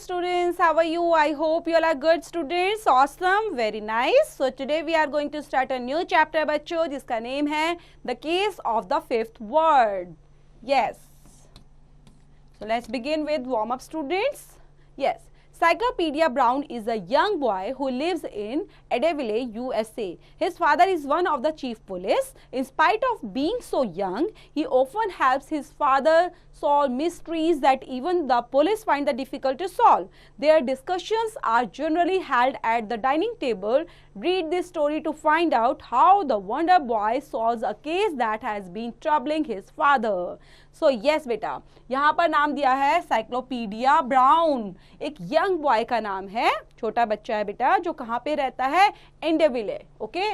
students, how are you? I hope you all are good students. Awesome, very nice. So today we are going to start a new chapter बच्चों जिसका name है The Case of the Fifth Word. Yes. So let's begin with warm up students. Yes. Cyclopedia Brown is a young boy who lives in Edaville, USA. His father is one of the chief police. In spite of being so young, he often helps his father solve mysteries that even the police find it difficult to solve. Their discussions are generally held at the dining table. Read this story to find out how the Wonder Boy solves a case that has been troubling his father. So yes बेटा, यहाँ पर नाम दिया है cyclopedia brown. एक young boy का नाम है, छोटा बच्चा है बेटा जो कहाँ पे रहता है, एंडेविले. ओके,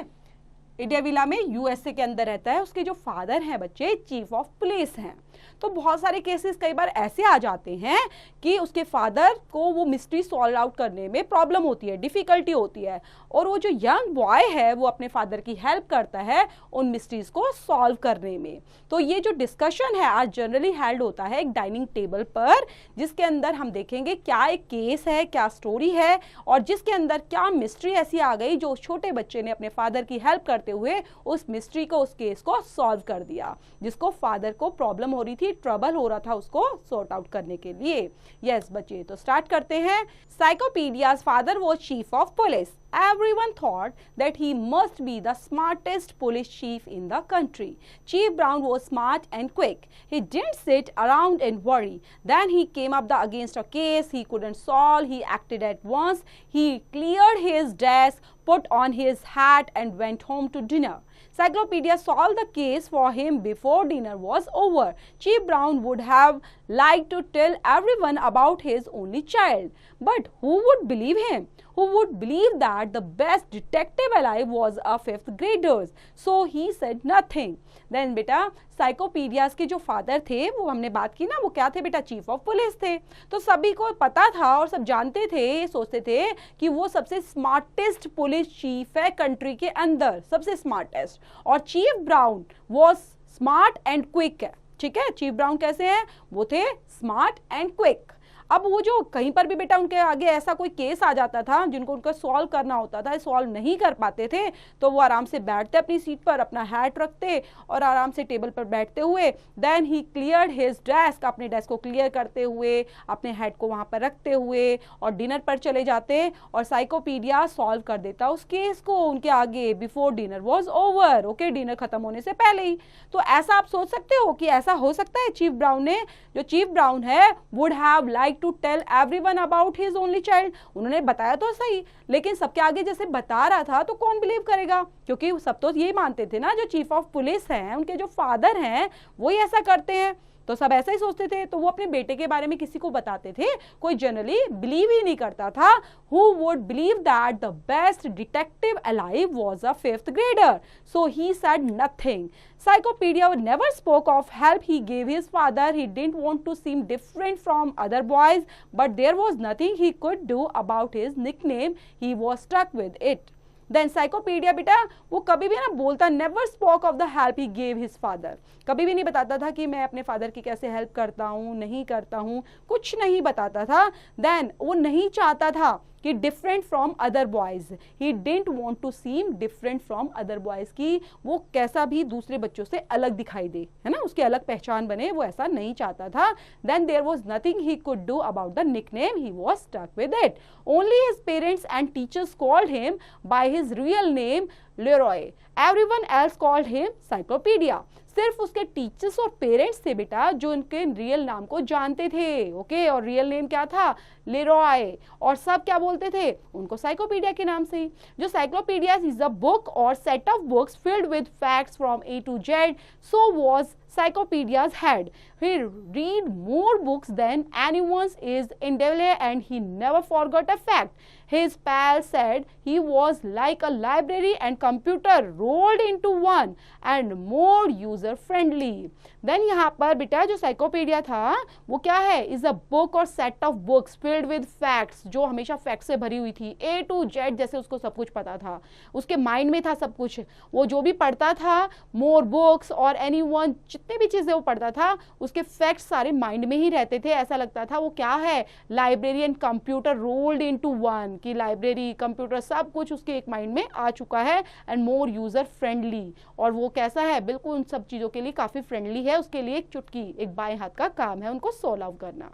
एडेविला में यूएसए के अंदर रहता है. उसके जो फादर हैं बच्चे चीफ ऑफ पुलिस हैं. तो बहुत सारे केसेस कई बार ऐसे आ जाते हैं कि उसके फादर को वो मिस्ट्री सॉल्व आउट करने में प्रॉब्लम होती है, डिफिकल्टी होती है, और वो जो यंग बॉय है वो अपने फादर की हेल्प करता है उन मिस्ट्रीज को सॉल्व करने में. तो ये जो डिस्कशन है आज जनरली हेल्ड होता है एक डाइनिंग टेबल पर, जिसके अंदर हम देखेंगे क्या एक केस है, क्या स्टोरी है, और जिसके अंदर क्या मिस्ट्री ऐसी आ गई जो छोटे बच्चे ने अपने फादर की हेल्प करते हुए उस मिस्ट्री को, उस केस को सॉल्व कर दिया, जिसको फादर को प्रॉब्लम हो रही थी, ट्रबल हो रहा था उसको सॉर्ट आउट करने के लिए. यस बच्चे, तो स्टार्ट करते हैं. साइक्लोपीडिया's father was chief of police. Everyone thought that he must be the smartest police chief in the country. Chief Brown was smart and quick. He didn't sit around and worry. Then he came up against a case he couldn't solve. He acted at once. He cleared his desk, put on his hat and went home to dinner. Cyclopedia solved the case for him before dinner was over. Chief Brown would have liked to tell everyone about his only child. But who would believe him? Who would believe that the best detective alive was a fifth grader? So he said nothing. Then बेटा साइकोपीडियाज के जो father थे वो हमने बात की ना, वो क्या थे बेटा, चीफ ऑफ पुलिस थे. तो सभी को पता था और सब जानते थे, ये सोचते थे कि वो सबसे स्मार्टेस्ट पुलिस चीफ है कंट्री के अंदर, सबसे स्मार्टेस्ट. और चीफ ब्राउन वो स्मार्ट एंड क्विक है. ठीक है, चीफ ब्राउन कैसे हैं, वो थे स्मार्ट एंड क्विक. अब वो जो कहीं पर भी बेटा उनके आगे ऐसा कोई केस आ जाता था जिनको उनको सॉल्व करना होता था, सॉल्व नहीं कर पाते थे, तो वो आराम से बैठते अपनी सीट पर, अपना हैट रखते और आराम से टेबल पर बैठते हुए, then he cleared his desk, अपने डेस्क को क्लियर करते हुए, अपने हैट को वहाँ पर रखते हुए और डिनर पर चले जाते और साइकोपीडिया सॉल्व कर देता उस केस को उनके आगे before dinner was over. Okay, dinner खत्म होने से पहले ही. तो ऐसा आप सोच सकते हो कि ऐसा हो सकता है चीफ ब्राउन ने, जो चीफ ब्राउन है would have like to tell everyone about his only child. उन्होंने बताया तो सही, लेकिन सबके आगे जैसे बता रहा था तो कौन बिलीव करेगा, क्योंकि सब तो यही मानते थे ना जो चीफ ऑफ पुलिस हैं, उनके जो फादर हैं वही ऐसा करते हैं, तो सब ऐसा ही सोचते थे. तो वो अपने बेटे के बारे में किसी को बताते थे, कोई जनरली बिलीव ही नहीं करता था. Who would believe that the best detective alive was a fifth grader? So he said nothing. Cyclopedia never spoke of help he gave his father. He didn't want to seem different from other boys, but there was nothing he could do about his nickname. He was stuck with it. Then साइकोपीडिया बेटा वो कभी भी ना बोलता, never spoke of the help he gave his father. कभी भी नहीं बताता था कि मैं अपने फादर की कैसे हेल्प करता हूँ, नहीं करता हूँ, कुछ नहीं बताता था. देन वो नहीं चाहता था कि different from other boys, he didn't want to seem different from other boys, की वो कैसा भी दूसरे बच्चों से अलग दिखाई दे, है ना, उसकी अलग पहचान बने, वो ऐसा नहीं चाहता था. Then there was nothing he could do about the nickname, he was stuck with it. Only his parents and teachers called him by his real name Leroy. Everyone else called him Cyclopedia. सिर्फ उसके teachers और parents थे बेटा जो उनके real नाम को जानते थे. ओके, और रियल नेम क्या था, लेरॉय. और सब क्या बोलते थे उनको, साइक्लोपीडिया के नाम से ही. जो Cyclopedia is a book or set of books filled with facts from A to Z. So was Cyclopedia's head. He read more books than anyone's is in Delhi, and he never forgot a fact. His pal said he was like a library and computer rolled into one and more user friendly. Then यहाँ पर बेटा जो Cyclopedia था वो क्या है, is a book or set of books filled with facts, जो हमेशा फैक्ट्स से भरी हुई थी, A to Z, जैसे उसको सब कुछ पता था, उसके माइंड में था सब कुछ, वो जो भी पढ़ता था, मोर बुक्स और एनीवन, जितने भी चीजें वो पढ़ता था उसके फैक्ट्स सारे माइंड में ही रहते थे। ऐसा लगता था वो क्या है, library and computer rolled into one, कि लाइब्रेरी कंप्यूटर सब कुछ उसके एक माइंड में आ चुका है, एंड मोर यूजर फ्रेंडली, और वो कैसा है, बिल्कुल उन सब चीजों के लिए काफी फ्रेंडली है, उसके लिए एक चुटकी, एक बाएं हाथ का काम है उनको सॉल्व करना।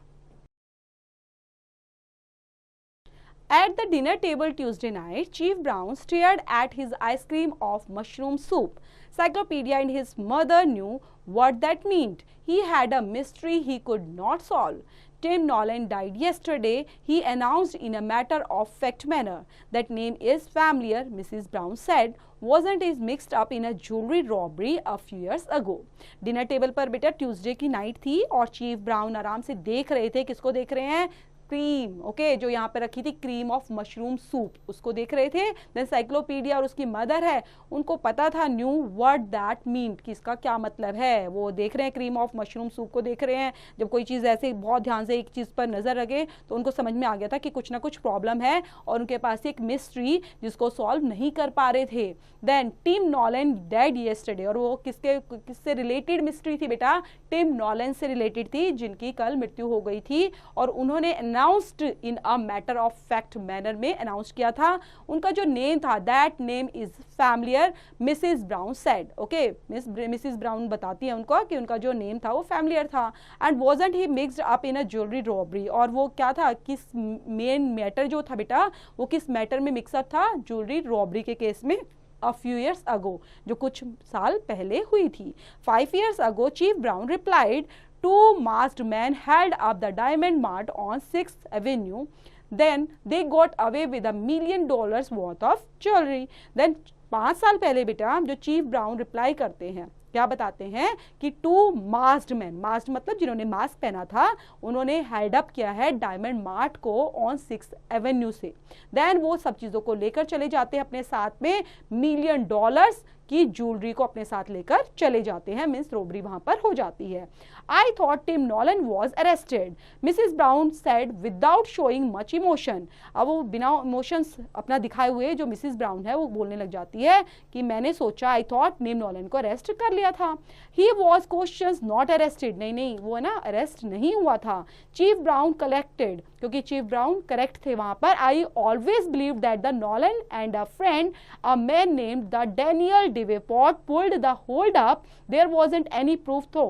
At the dinner table Tuesday night, Chief Brown stared at his ice cream of mushroom soup. Cyclopedia and his mother knew what that meant. He had a mystery he could not solve. Tim Nolan died yesterday, he announced in a matter-of-fact manner. That name is familiar, Mrs. Brown said. Wasn't it mixed up in a jewelry robbery a few years ago? Dinner table पर बेटा Tuesday की night थी और chief brown आराम से देख रहे थे, किसको देख रहे हैं, क्रीम, ओके, जो यहाँ पे रखी थी क्रीम ऑफ मशरूम सूप, उसको देख रहे थे। देन साइक्लोपीडिया और उसकी मदर है, उनको पता था, न्यू व्हाट दैट मीन, कि इसका क्या मतलब है, वो देख रहे हैं क्रीम ऑफ मशरूम सूप को देख रहे हैं। जब कोई चीज़ ऐसे बहुत ध्यान से एक चीज़ पर नजर रखे तो उनको समझ में आ गया था कि कुछ ना कुछ प्रॉब्लम है और उनके पास एक मिस्ट्री जिसको सॉल्व नहीं कर पा रहे थे। Then Tim Nolan dead yesterday, और वो किससे रिलेटेड मिस्ट्री थी बेटा, टिम नॉलन से रिलेटेड थी, जिनकी कल मृत्यु हो गई थी, और उन्होंने announced in a matter of fact manner में अनाउंस किया था। उनका जो नेम था, that name is familiar, Mrs Brown said, okay, Mrs Brown बताती है उनको कि उनका जो नेम था वो फैमिलियर था। And wasn't he mixed up in a jewellery robbery, और वो क्या था, किस मेन मैटर जो था बेटा, वो किस मैटर में मिक्सअप था, ज्वेलरी रॉबरी के केस में, a few years ago, जो कुछ साल पहले हुई थी। 5 years ago, Chief Brown replied, 2 masked men held up the Diamond Mart on 6th Avenue. Then they got away with $1 million worth of jewelry. Then 5 साल पहले बेटा जो चीफ ब्राउन रिप्लाई करते हैं, क्या बताते हैं कि 2 मास्क्ड मैन, मास्क्ड मतलब जिन्होंने मास्क पहना था, उन्होंने हेल्ड अप किया है डायमंड मार्ट को ऑन 6th एवेन्यू से। देन वो सब चीज़ों को लेकर चले जाते हैं अपने साथ में, $1 million की ज्वेलरी को अपने साथ लेकर चले जाते हैं, मीन्स रोबरी वहां पर हो जाती है। I thought Tim Nolan was arrested, Mrs Brown said without showing much emotion. अब वो बिना इमोशंस अपना दिखाए हुए जो मिसेस ब्राउन है वो बोलने लग जाती है कि मैंने सोचा, आई थॉट टिम नॉलन को अरेस्ट कर लिया था। He was questioned not arrested, नहीं वो ना अरेस्ट नहीं हुआ था। चीफ ब्राउन कलेक्टेड, क्योंकि चीफ ब्राउन करेक्ट थे वहां पर। I always believe that the Nolan and a friend, a man named the Daniel Davenport, pulled the hold up, there wasn't any proof though.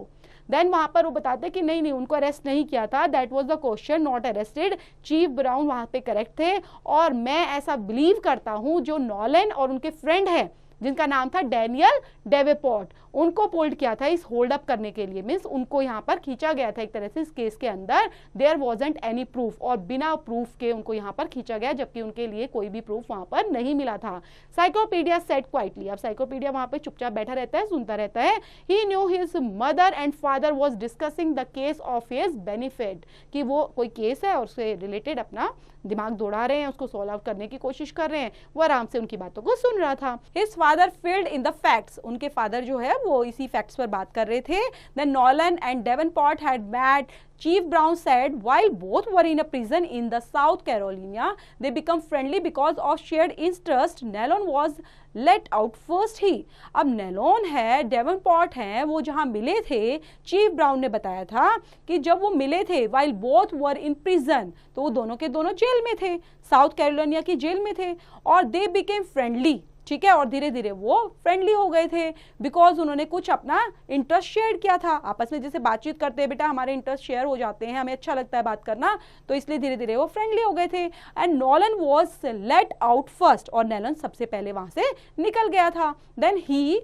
Then वहां पर वो बताते कि नहीं उनको अरेस्ट नहीं किया था, that was the question, not arrested. Chief brown वहां पे करेक्ट थे, और मैं ऐसा बिलीव करता हूं जो नॉलन और उनके फ्रेंड है जिनका नाम था डैनियल डेवेपोर्ट, उनको पुल्ड किया था इस होल्ड अप करने के लिए, मीन्स उनको यहाँ पर खींचा गया था एक तरह से इस केस के अंदर। देयर वॉजंट एनी प्रूफ, और बिना प्रूफ के उनको यहाँ पर खींचा गया, जबकि उनके लिए कोई भी प्रूफ वहां पर नहीं मिला था। साइक्लोपीडिया सेड क्वाइटली, अब साइक्लोपीडिया वहां पर चुपचाप बैठा रहता है, सुनता रहता है। He knew his mother and father was discussing the case of his benefit, कि वो कोई केस है और उससे रिलेटेड अपना दिमाग दौड़ा रहे हैं, उसको सॉल्व आउट करने की कोशिश कर रहे हैं, वो आराम से उनकी बातों को सुन रहा था। His father field in the facts, उनके फादर जो है वो इसी फैक्ट्स पर बात कर रहे थे। Then Nolan and Davenport had met, Chief Brown said while both were in a prison in the South Carolina, they become friendly because of shared interest. Nellon was let out first. ही अब नेलोन है, Davenport हैं, वो जहां मिले थे, chief brown ने बताया था कि जब वो मिले थे while both were in prison, तो वो दोनों के दोनों जेल में थे, साउथ कैरोलिना की जेल में थे, और they became friendly, ठीक है, और धीरे धीरे वो फ्रेंडली हो गए थे, बिकॉज उन्होंने कुछ अपना इंटरेस्ट शेयर किया था। आपस में जैसे बातचीत करते हैं बेटा, हमारे इंटरेस्ट शेयर हो जाते हैं, हमें अच्छा लगता है बात करना, तो इसलिए धीरे धीरे वो फ्रेंडली हो गए थे। And Nolan was let out first, और नॉलन सबसे पहले वहां से निकल गया था। Then he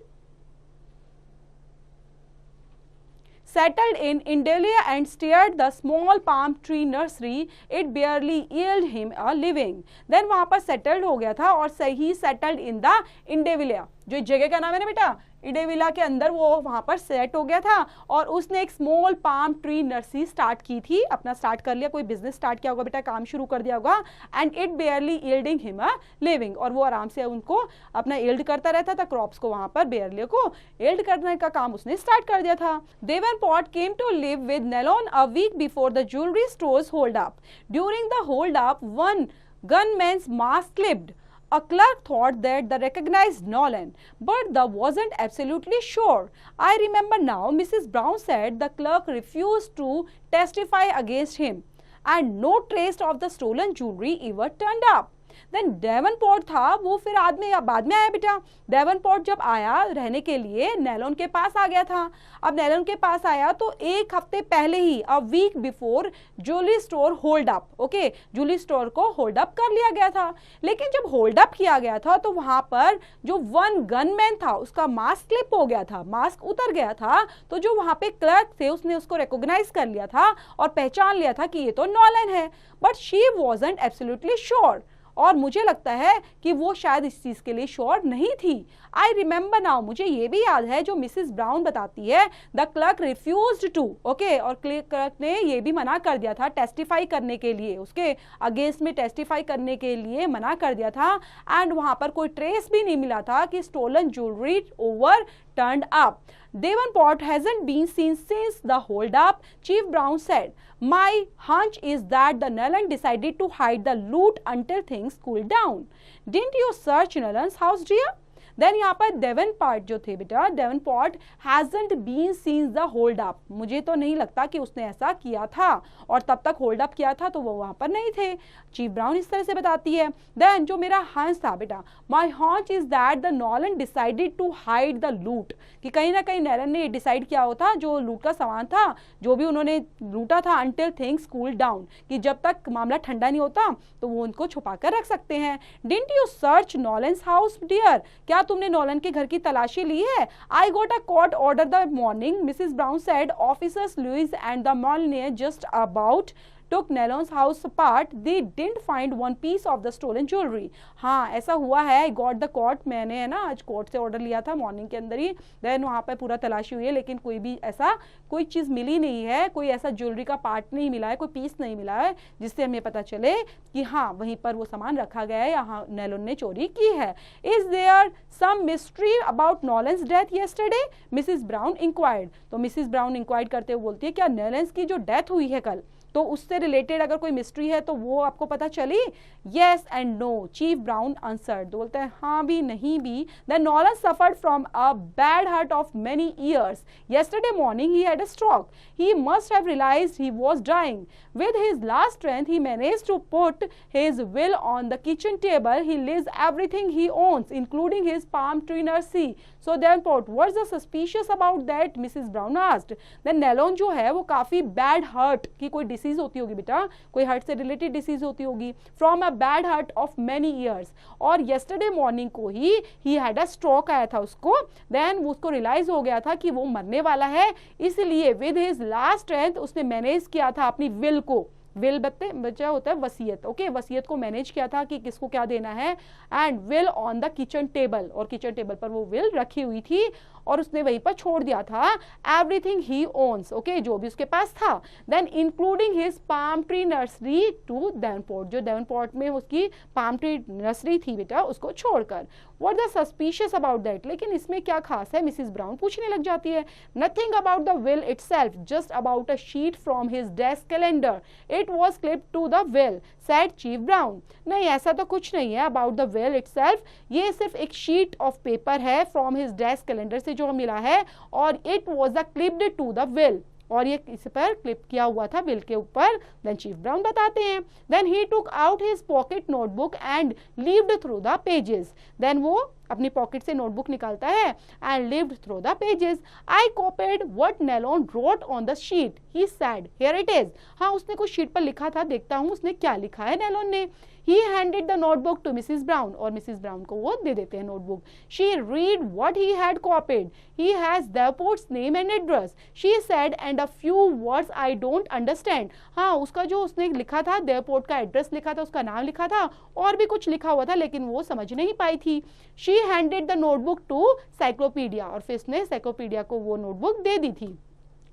settled in Indelia and steered the small palm tree nursery. It barely yielded him a living. Then वहां पर settled हो गया था, और सही settled in the Indelia, जो जगह का नाम है ना बेटा इडेविला के अंदर वो वहाँ पर सेट हो गया था और उसने एक small palm tree nursery start की थी, अपना स्टार्ट कर लिया, कोई बिजनेस स्टार्ट किया होगा बेटा, काम शुरू कर दिया होगा, and it बेयरली yielding him a living, और वो आराम से उनको अपना यील्ड करता रहता था, क्रॉप्स को वहाँ पर बेयरली को यील्ड करने का काम उसने स्टार्ट कर दिया था। Davenport came to live with Nelon a week before the jewellery stores hold up. During the hold up one gunman's mask clipped. A clerk thought that they recognized Nolan, but they wasn't absolutely sure. I remember now, Mrs. Brown said the clerk refused to testify against him, and no trace of the stolen jewelry ever turned up. देन Davenport था वो फिर आदमी बाद में आया बेटा। Davenport जब आया रहने के लिए नेलोन के पास आ गया था। अब नेलोन के पास आया तो एक हफ्ते पहले ही, a week before, jewellery store hold up, okay, jewellery store को होल्ड अप कर लिया गया था। लेकिन जब होल्ड अप किया गया था तो वहां पर जो वन गनमैन था उसका मास्क क्लिप हो गया था, मास्क उतर गया था। तो जो वहां पे क्लर्क थे उसने उसको रिकॉग्नाइज कर लिया था और पहचान लिया था कि ये तो नॉलन है, but she wasn't absolutely sure, और मुझे लगता है कि वो शायद इस चीज के लिए श्योर नहीं थी। आई रिमेंबर नाउ, मुझे ये भी याद है जो मिसेस ब्राउन बताती है, the clerk refused to, okay, और क्लर्क ने ये भी मना कर दिया था टेस्टिफाई करने के लिए, उसके अगेंस्ट में टेस्टिफाई करने के लिए मना कर दिया था। एंड वहां पर कोई ट्रेस भी नहीं मिला था कि stolen jewelry over turned up. Davenport hasn't been seen since the hold-up, Chief Brown said. My hunch is that the Nolan decided to hide the loot until things cooled down. Didn't you search Nolan's house, dear? देन यहाँ पर Davenport जो थे बेटा, Davenport hasn't been since the hold up, मुझे तो नहीं लगता कि उसने ऐसा किया था, और तब तक होल्ड अप किया था तो वो वहां पर नहीं थे। चीफ ब्राउन इस तरह से बताती है, देन जो मेरा हंस था बेटा, my hunch is that the Nolan decided to hide the loot, कि कहीं ना कहीं नॉलन ने डिसाइड किया होता जो लूट का सामान था, जो भी उन्होंने लूटा था, अंटिल थिंग्स कूल डाउन, कि जब तक मामला ठंडा नहीं होता तो वो उनको छुपा कर रख सकते हैं। Didn't you search Nolan's house dear, क्या तुमने नॉलन के घर की तलाशी ली है? I got a court order the morning, Mrs Brown said, officers Louis and the Malone just about took Nelon's house apart, they didn't find one piece of the stolen jewelry. हाँ ऐसा हुआ है, I got the court, मैंने है ना आज court से order लिया था मॉर्निंग के अंदर ही, देन वहाँ पे पूरा तलाशी हुई है, लेकिन कोई भी ऐसा कोई चीज़ मिली नहीं है, कोई ऐसा ज्वेलरी का पार्ट नहीं मिला है, कोई पीस नहीं मिला है जिससे हमें पता चले कि हाँ वहीं पर वो सामान रखा गया है, यहाँ नेलोन ने चोरी की है। Is there some mystery about Nolan's death yesterday, Mrs Brown inquired. तो मिसिस ब्राउन इंक्वायर्ड करते हुए बोलती है क्या नॉलन्स की जो डेथ हुई है कल, तो उससे रिलेटेड अगर कोई मिस्ट्री है तो वो आपको पता चली? Yes and no, Chief Brown answered, बोलते हैं हाँ भी नहीं भी। The Nolan suffered from a bad heart of many years, yesterday morning he had a stroke, he must have realized he was dying, with his last strength he managed to put his will on the kitchen table, he leaves everything he owns including his palm tree nursery. So Davenport, what's the suspicious about that, Mrs. Brown asked. then नेलोन जो है वो काफी bad heart की कोई disease होती होगी बेटा, कोई हार्ट से रिलेटेड डिसीज होती होगी, from a bad heart of many years, और yesterday मॉर्निंग को ही हैड अ स्ट्रोक आया था उसको, देन उसको रियलाइज हो गया था कि वो मरने वाला है, इसलिए विद हिज लास्ट स्ट्रेंथ उसने मैनेज किया था अपनी विल को, विल बच्चा होता है वसीयत, ओके, वसीयत को मैनेज किया था कि किसको क्या देना है, and will on the kitchen table, और किचन टेबल पर वो विल रखी हुई थी और उसने वहीं पर छोड़ दिया था एवरीथिंग ही ओन्स, ओके, जो भी उसके पास था, then including his palm tree nursery to Davenport, जो डेवनपोर्ट में उसकी पाम ट्री नर्सरी थी बेटा उसको छोड़कर। What the suspicious about that, लेकिन इसमें क्या खास है, मिसिस ब्राउन पूछने लग जाती है। Nothing about the will itself, just about a sheet from his desk calendar, it was clipped to the will, said Chief Brown. नहीं ऐसा तो कुछ नहीं है about the will itself, ये सिर्फ एक शीट ऑफ पेपर है from his desk calendar से जो मिला है, और it was clipped to the will, और ये इस पर क्लिप किया हुआ था बिल के ऊपर। देन चीफ ब्राउन बताते हैं, then he took out his pocket notebook and leafed through the pages, then वो अपनी पॉकेट से नोटबुक निकालता है and leafed through the pages. I copied what Nelon wrote on the sheet, he said here it is, हाँ उसने कुछ sheet पर लिखा था, देखता हूँ उसने क्या लिखा है नेलोन ने। He handed the notebook to Mrs. Brown, और मिसिस ब्राउन को वो दे देते हैं notebook. She read what he had copied. He has Davenport's name and address, she said, and a few words I don't understand. हाँ उसका जो उसने लिखा था, डेवनपोर्ट का एड्रेस लिखा था, उसका नाम लिखा था, और भी कुछ लिखा हुआ था लेकिन वो समझ नहीं पाई थी। She she handed the notebook to Cyclopedia, और फिर इसने साइक्लोपीडिया को वो नोटबुक दे दी थी.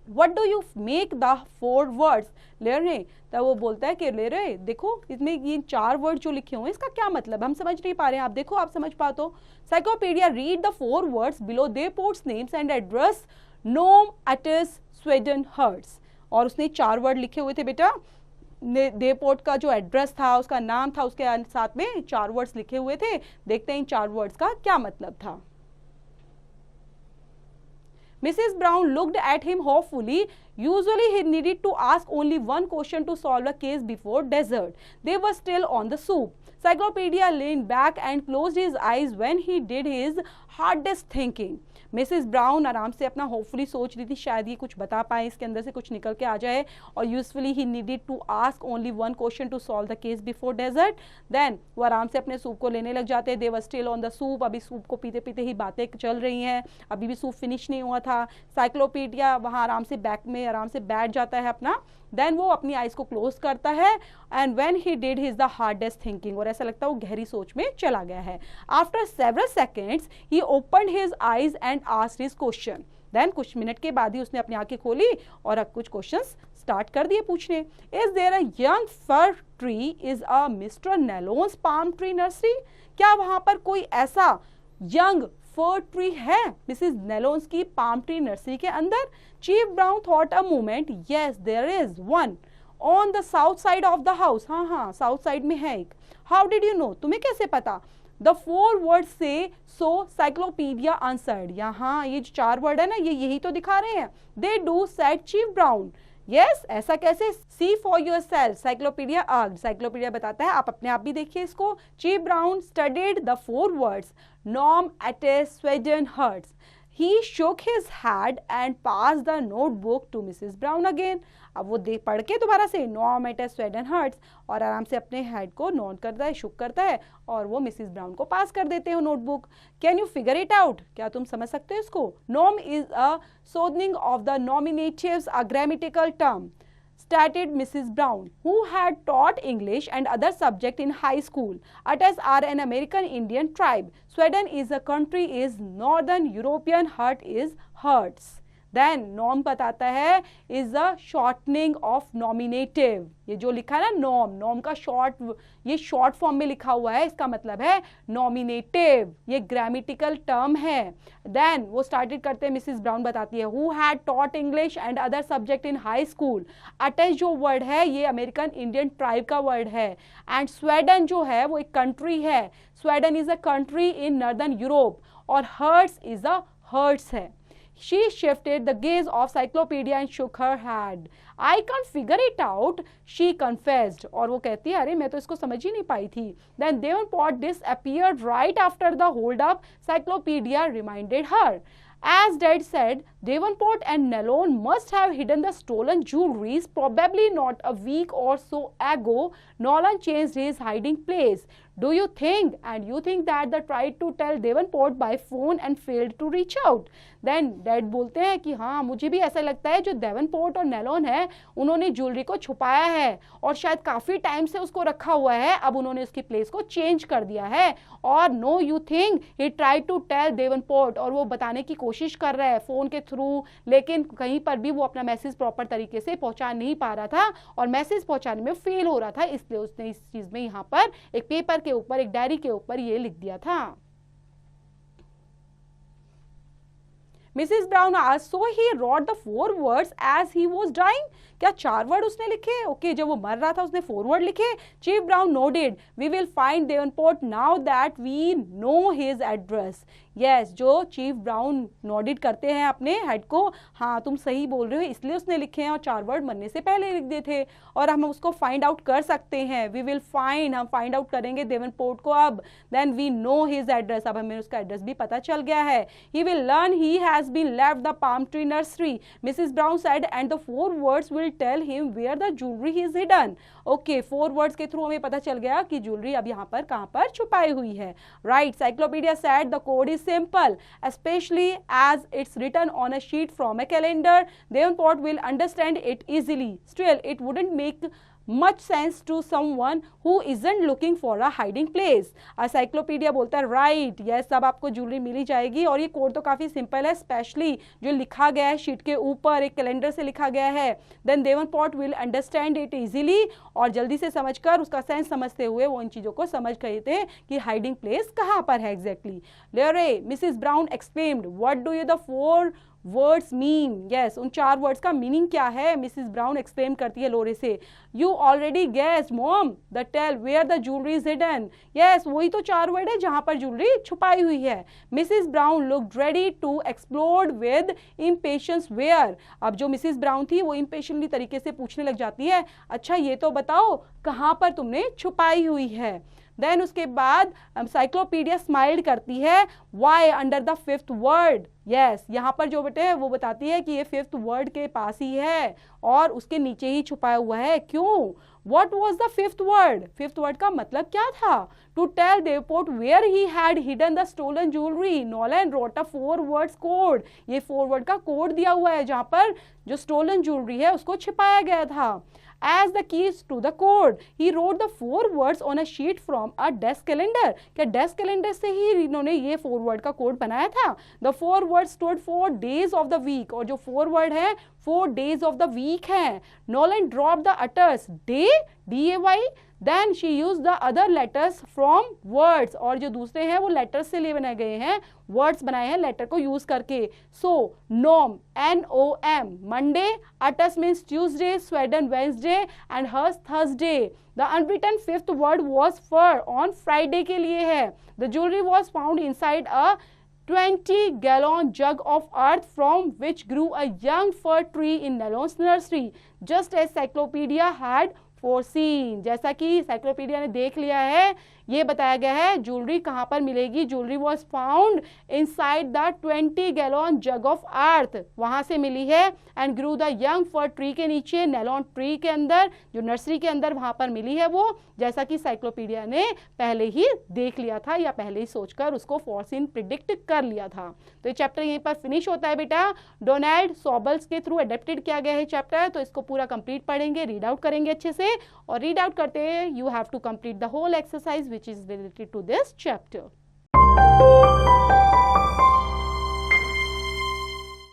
What do you make the 4 words? ले रहे, तब वो बोलता है कि ले रहे देखो इसमें ये 4 वर्ड जो लिखे हुए हैं इसका क्या मतलब, हम समझ नहीं पा रहे हैं, आप देखो आप समझ पाते हो. Cyclopedia read the 4 words below Davenport's names and address नोम अटिस स्वीडन हर्ट्स. और उसने 4 वर्ड लिखे हुए थे बेटा, देवपोर्ट का जो एड्रेस था उसका नाम था, उसके साथ में 4 वर्ड्स लिखे हुए थे. देखते हैं इन 4 वर्ड्स का क्या मतलब था. Mrs. Brown looked at him hopefully. Usually he needed to ask only one question to solve a case before dessert. They were still on the soup. Cyclopedia leaned back and closed his eyes when he did his hardest thinking. Mrs brown आराम से अपना hopefully सोच रही थी, शायद ये कुछ बता पाए, इसके अंदर से कुछ निकल के आ जाए. और usefully he needed to ask only 1 question to solve the case before dessert. देन वो आराम से अपने सूप को लेने लग जाते हैं. They were still on the soup. अभी सूप को पीते पीते ही बातें चल रही हैं, अभी भी सूप फिनिश नहीं हुआ था. साइक्लोपीडिया वहाँ आराम से बैक में आराम से बैठ जाता है अपना. देन वो अपनी आइज को क्लोज करता है and when he did his the hardest thinking, और ऐसा लगता है वो गहरी सोच में चला गया है. After several seconds he opened his eyes and asked his question. Then कुछ मिनट के बाद ही उसने अपनी आंखें खोली और अब कुछ क्वेश्चंस स्टार्ट कर दिए पूछने. Is there a young fir tree is a Mr Nelon's palm tree nursery? क्या वहां पर कोई ऐसा यंग फर ट्री है मिसेस नेलोन्स की पाम ट्री नर्सरी के अंदर? Chief Brown thought a moment. Yes there is one on the south side of the house. हाँ हाँ साउथ साइड में है एक. How did you know? तुम्हें कैसे पता? द 4 वर्ड से सो साइक्लोपीडिया आंसर्ड. यहाँ ये जो 4 वर्ड है ना ये यही तो दिखा रहे हैं. They do said chief Brown. Yes ऐसा कैसे? See for yourself cyclopedia argued. Cyclopedia बताता है आप अपने आप भी देखिए इसको. Chief Brown studied the 4 words nom atis Sweden hurts. He shook his head and passed the notebook to Mrs. Brown again. अब वो पढ़ के दोबारा से नॉम एटिस स्वीडन हर्ट्स और आराम से अपने हेड को नोट करता है, शुक करता है और वो मिसेस ब्राउन को पास कर देते हो notebook. Can you figure it out? क्या तुम समझ सकते हो इसको? Nom is a shortening of the nominatives, a grammatical term, stated Mrs. Brown, who had taught English and other subjects in high school. Atis are an American Indian tribe. Sweden is a country is Northern European. Hurt is hurts. Then norm बताता है is a shortening of nominative. ये जो लिखा है ना norm का short, ये short form में लिखा हुआ है, इसका मतलब है nominative. ये ग्रामेटिकल टर्म है. देन वो स्टार्टेड करते हैं, मिसेस ब्राउन बताती है who had taught English and other subject in high school. Attach जो वर्ड है ये अमेरिकन इंडियन ट्राइब का वर्ड है. एंड स्वीडन जो है वो एक कंट्री है. Sweden is a country in northern Europe और हर्ट्स इज अ हर्ट्स है. She shifted the gaze of Cyclopedia and shook her head. I can't figure it out, she confessed. और वो कहती है अरे मैं तो इसको समझ ही नहीं पाई थी. Then Davenport disappeared right after the hold up, Cyclopedia reminded her. As Dad said, Davenport and Nellon must have hidden the stolen jewelries. Probably not a week or so ago, Nolan changed his hiding place. Do you think? And you think that they tried to tell Davenport by phone and failed to reach out? Then Dad बोलते हैं कि हाँ मुझे भी ऐसा लगता है जो डेवनपोर्ट और नेलोन है उन्होंने ज्वेलरी को छुपाया है और शायद काफ़ी टाइम से उसको रखा हुआ है, अब उन्होंने उसकी प्लेस को चेंज कर दिया है. और no you think he try to tell Davenport, और वो बताने की कोशिश कर रहा है फ़ोन के थ्रू, लेकिन कहीं पर भी वो अपना मैसेज प्रॉपर तरीके से पहुंचा नहीं पा रहा था और मैसेज पहुंचाने में फेल हो रहा था, इसलिए उसने इस चीज़ में यहाँ पर एक पेपर के ऊपर, एक डायरी के ऊपर ये लिख दिया था. Mrs. Brown asked, so he wrote the 4 words as he was dying? क्या 4 वर्ड उसने लिखे? ओके जब वो मर रहा था उसने 4 वर्ड लिखे. Chief brown nodded. We will find Davenport now that we know his address. Yes जो चीफ ब्राउन नोडिड करते हैं अपने हेड को, हाँ तुम सही बोल रहे हो, इसलिए उसने लिखे हैं और 4 वर्ड मरने से पहले लिख दिए थे और हम उसको फाइंड आउट कर सकते हैं. वी विल फाइंड, हम फाइंड आउट करेंगे डेवनपोर्ट को अब. Then we know his address, अब हमें उसका एड्रेस भी पता चल गया है. He will learn he has been left the palm tree nursery, Mrs Brown said, and the 4 words will tell him where the jewelry is hidden. Okay 4 words के through हमें पता चल गया कि ज्वेलरी अब यहाँ पर कहाँ पर छुपाई हुई है. Right, cyclopedia said the code is simple, especially as it's written on a sheet from a calendar. Davenport will understand it easily. Still, it wouldn't make much sense to someone who isn't looking for a hiding place. Cyclopedia बोलता है right, yes, अब आपको jewellery मिली जाएगी। और ये code तो काफ़ी simple है, स्पेशली जो लिखा गया है शीट के ऊपर, एक कैलेंडर से लिखा गया है। Then Davenport will understand it easily, और जल्दी से समझकर उसका सेंस समझते हुए वो इन चीज़ों को समझ गए थे कि हाइडिंग प्लेस कहाँ पर है एग्जैक्टली। लेरे Mrs brown exclaimed, what do you the 4 words mean. Yes, उन 4 वर्ड्स का मीनिंग क्या है, मिसिस ब्राउन एक्सप्लेन करती है लोरे से। You already guessed mom, the tell where the jewelry is hidden. Yes, वही तो 4 वर्ड है जहां पर ज्वेलरी छुपाई हुई है। Mrs Brown looked ready to explore with impatience where. अब जो मिसिस ब्राउन थी वो इम्पेशनली तरीके से पूछने लग जाती है, अच्छा ये तो बताओ कहाँ पर तुमने छुपाई हुई है। देन उसके बाद साइक्लोपीडिया स्माइल्ड करती है, why under the 5th word. Yes, यहाँ पर जो बेटे वो बताती है कि ये 5th वर्ड के पास ही है और उसके नीचे ही छुपाया हुआ है। क्यों? What was the 5th word? 5th word का मतलब क्या था? To tell Devport where he had hidden the stolen jewelry, Nolan wrote a 4 words code. ये 4 word का कोड दिया हुआ है जहाँ पर जो stolen jewelry है उसको छिपाया गया था। As the keys to the code, he wrote the 4 words on a sheet from a desk calendar. क्या desk calendar से ही इन्होंने ये 4 word का कोड बनाया था? The 4 words stood for days of the week, और जो 4 word है 4 days of the week है। Nolan dropped the utters day, D-A-Y, then she used the other letters from words, और जो दूसरे हैं वो letters से लिए बनाए गए हैं, words बनाए हैं letter को use करके। So nom, N-O-M, Monday, utters means Tuesday, Sweden Wednesday and hers Thursday. The unwritten 5th word was fur, on Friday के लिए है। The jewelry was found inside a 20-gallon jug of earth from which grew a young fir tree in Nellon's nursery, just as Cyclopedia had foreseen। जैसा कि cyclopedia ने देख लिया है, ये बताया गया है ज्वेलरी कहाँ पर मिलेगी। Jewellery was found inside the 20-gallon jug of earth, वहाँ से मिली है। And Guru the young fir tree के नीचे, नेलोन ट्री के अंदर, जो नर्सरी के अंदर वहाँ पर मिली है वो, जैसा कि साइक्लोपीडिया ने पहले ही देख लिया था या पहले ही सोचकर उसको फोरसीन प्रिडिक्ट कर लिया था। तो ये चैप्टर यहीं पर फिनिश होता है बेटा। डोनाल्ड सॉबल्स के थ्रू अडेप्टेड किया गया है चैप्टर, तो इसको पूरा कंप्लीट पढ़ेंगे, रीड आउट करेंगे अच्छे से, और रीड आउट करते you have to complete the whole exercise which is related to this chapter.